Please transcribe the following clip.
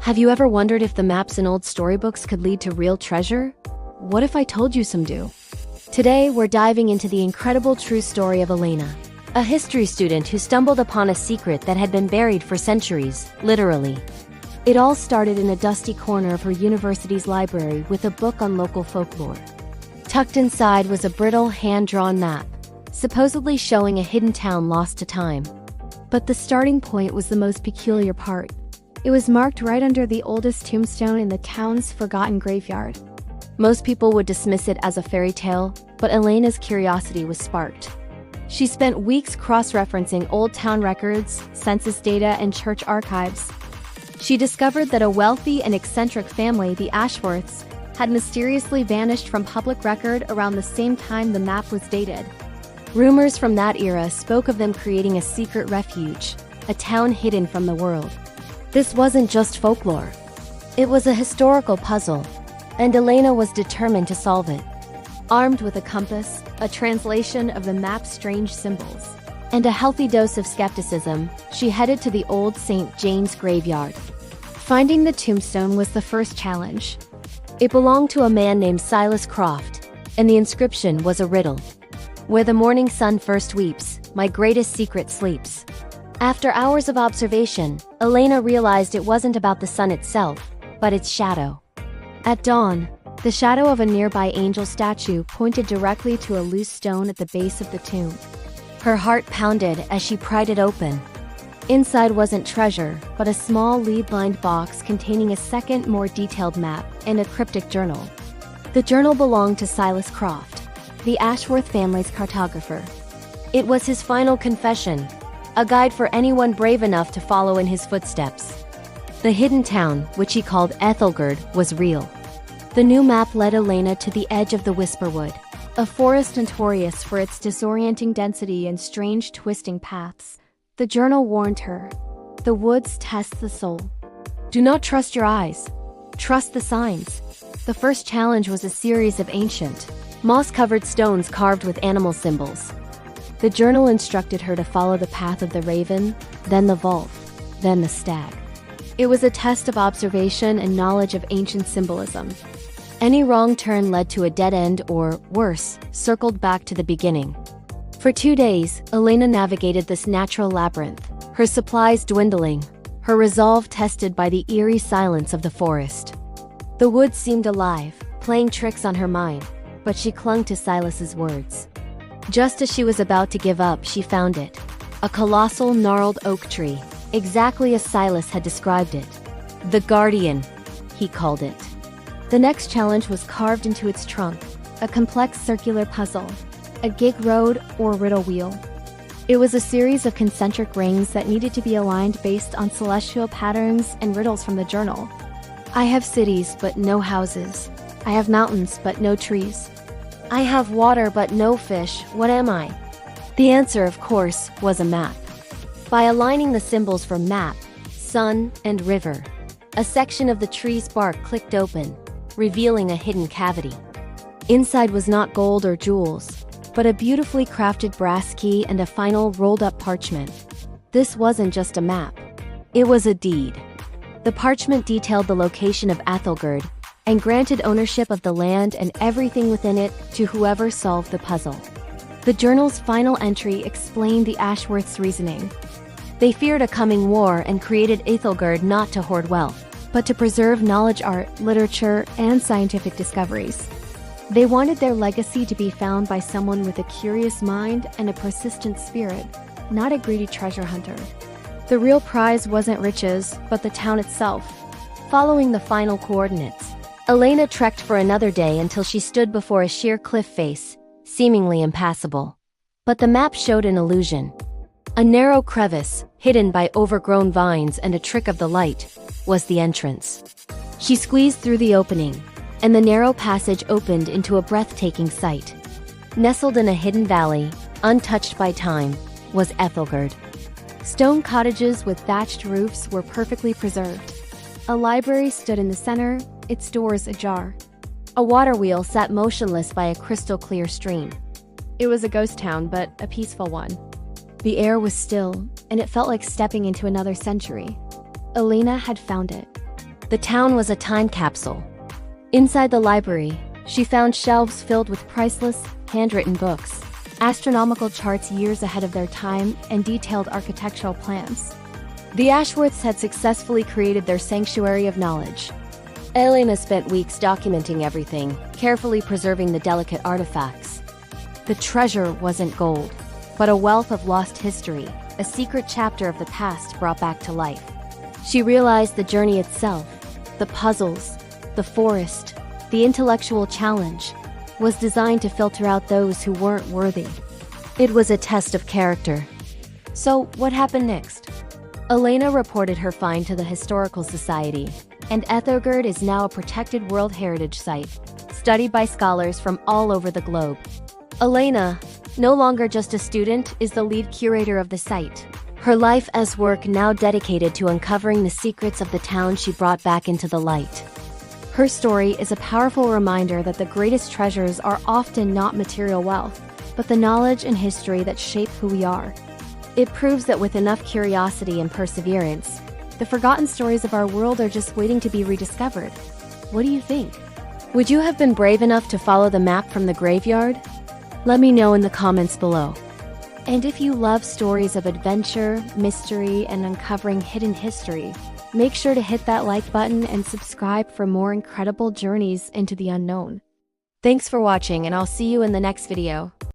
Have you ever wondered if the maps in old storybooks could lead to real treasure? What if I told you some do? Today, we're diving into the incredible true story of Elena, a history student who stumbled upon a secret that had been buried for centuries, literally. It all started in a dusty corner of her university's library with a book on local folklore. Tucked inside was a brittle, hand-drawn map, supposedly showing a hidden town lost to time. But the starting point was the most peculiar part. It was marked right under the oldest tombstone in the town's forgotten graveyard. Most people would dismiss it as a fairy tale, but Elena's curiosity was sparked. She spent weeks cross-referencing old town records, census data, and church archives. She discovered that a wealthy and eccentric family, the Ashworths, had mysteriously vanished from public record around the same time the map was dated. Rumors from that era spoke of them creating a secret refuge, a town hidden from the world. This wasn't just folklore. It was a historical puzzle, and Elena was determined to solve it. Armed with a compass, a translation of the map's strange symbols, and a healthy dose of skepticism, she headed to the old St. James graveyard. Finding the tombstone was the first challenge. It belonged to a man named Silas Croft, and the inscription was a riddle. Where the morning sun first weeps, my greatest secret sleeps. After hours of observation, Elena realized it wasn't about the sun itself, but its shadow. At dawn, the shadow of a nearby angel statue pointed directly to a loose stone at the base of the tomb. Her heart pounded as she pried it open. Inside wasn't treasure, but a small lead-lined box containing a second, more detailed map and a cryptic journal. The journal belonged to Silas Croft, the Ashworth family's cartographer. It was his final confession, a guide for anyone brave enough to follow in his footsteps. The hidden town, which he called Ethelgerd, was real. The new map led Elena to the edge of the Whisperwood, a forest notorious for its disorienting density and strange twisting paths. The journal warned her, the woods test the soul. Do not trust your eyes. Trust the signs. The first challenge was a series of ancient, moss-covered stones carved with animal symbols. The journal instructed her to follow the path of the raven, then the wolf, then the stag. It was a test of observation and knowledge of ancient symbolism. Any wrong turn led to a dead end or, worse, circled back to the beginning. For 2 days, Elena navigated this natural labyrinth, her supplies dwindling, her resolve tested by the eerie silence of the forest. The woods seemed alive, playing tricks on her mind, but she clung to Silas's words. Just as she was about to give up, she found it. A colossal, gnarled oak tree, exactly as Silas had described it. The Guardian, he called it. The next challenge was carved into its trunk, a complex circular puzzle, a gig road or riddle wheel. It was a series of concentric rings that needed to be aligned based on celestial patterns and riddles from the journal. I have cities but no houses. I have mountains but no trees. I have water but no fish, what am I? The answer, of course, was a map. By aligning the symbols for map, sun, and river, a section of the tree's bark clicked open, revealing a hidden cavity. Inside was not gold or jewels, but a beautifully crafted brass key and a final rolled-up parchment. This wasn't just a map. It was a deed. The parchment detailed the location of Ethelgerd, and granted ownership of the land and everything within it to whoever solved the puzzle. The journal's final entry explained the Ashworths' reasoning. They feared a coming war and created Ethelgerd not to hoard wealth, but to preserve knowledge, art, literature, and scientific discoveries. They wanted their legacy to be found by someone with a curious mind and a persistent spirit, not a greedy treasure hunter. The real prize wasn't riches, but the town itself. Following the final coordinates, Elena trekked for another day until she stood before a sheer cliff face, seemingly impassable. But the map showed an illusion. A narrow crevice, hidden by overgrown vines and a trick of the light, was the entrance. She squeezed through the opening, and the narrow passage opened into a breathtaking sight. Nestled in a hidden valley, untouched by time, was Ethelgerd. Stone cottages with thatched roofs were perfectly preserved. A library stood in the center, its doors ajar. A water wheel sat motionless by a crystal-clear stream. It was a ghost town, but a peaceful one. The air was still, and it felt like stepping into another century. Elena had found it. The town was a time capsule. Inside the library, she found shelves filled with priceless, handwritten books, astronomical charts years ahead of their time, and detailed architectural plans. The Ashworths had successfully created their sanctuary of knowledge. Elena spent weeks documenting everything, carefully preserving the delicate artifacts. The treasure wasn't gold, but a wealth of lost history, a secret chapter of the past brought back to life. She realized the journey itself, the puzzles, the forest, the intellectual challenge, was designed to filter out those who weren't worthy. It was a test of character. So, what happened next? Elena reported her find to the Historical Society, and Ethogerd is now a protected World Heritage Site, studied by scholars from all over the globe. Elena, no longer just a student, is the lead curator of the site. Her life as work now dedicated to uncovering the secrets of the town she brought back into the light. Her story is a powerful reminder that the greatest treasures are often not material wealth, but the knowledge and history that shape who we are. It proves that with enough curiosity and perseverance, the forgotten stories of our world are just waiting to be rediscovered. What do you think? Would you have been brave enough to follow the map from the graveyard? Let me know in the comments below. And if you love stories of adventure, mystery, and uncovering hidden history, make sure to hit that like button and subscribe for more incredible journeys into the unknown. Thanks for watching, and I'll see you in the next video.